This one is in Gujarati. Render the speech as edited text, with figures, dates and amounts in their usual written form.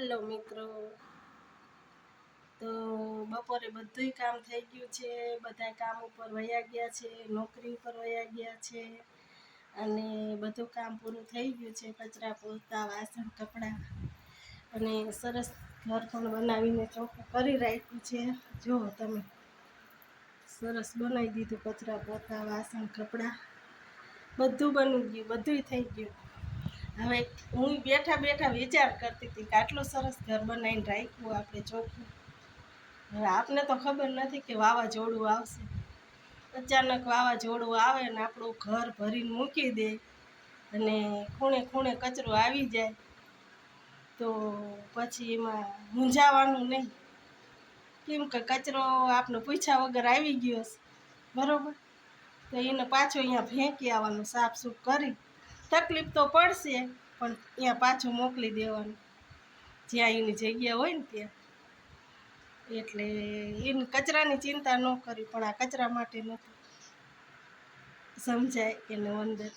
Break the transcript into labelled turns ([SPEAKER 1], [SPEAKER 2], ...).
[SPEAKER 1] હેલો મિત્રો, તો બપોરે બધુંય કામ થઈ ગયું છે. બધા કામ ઉપર વયા ગયા છે, નોકરી ઉપર વયા ગયા છે અને બધું કામ પૂરું થઈ ગયું છે. કચરા પોતા, વાસણ, કપડાં અને સરસ ઘર પણ બનાવીને ચોખ્ખું કરી રાખ્યું છે. જો તમે સરસ બનાવી દીધું. કચરા પોતા, વાસણ, કપડાં બધું બની ગયું, બધુંય થઈ ગયું. હવે હું બેઠા બેઠા વિચાર કરતી હતી કે આટલું સરસ ઘર બનાવીને રાખ્યું આપણે ચોખ્ખું. હવે આપને તો ખબર નથી કે વાવાઝોડું આવશે. અચાનક વાવાઝોડું આવે ને આપણું ઘર ભરીને મૂકી દે અને ખૂણે ખૂણે કચરો આવી જાય તો પછી એમાં મૂંઝાવાનું નહીં. કેમ કે કચરો આપણે પૂછ્યા વગર આવી ગયો છે, બરાબર? તો એને પાછો અહીંયા ફેંકી આવવાનું, સાફસૂફ કરી. તકલીફ તો પડશે પણ ત્યાં પાછું મોકલી દેવાનું જ્યાં એની જગ્યા હોય ને ત્યાં. એટલે એને કચરાની ચિંતા ન કરી, પણ આ કચરા માટે નથી. સમજાય એને અંદર.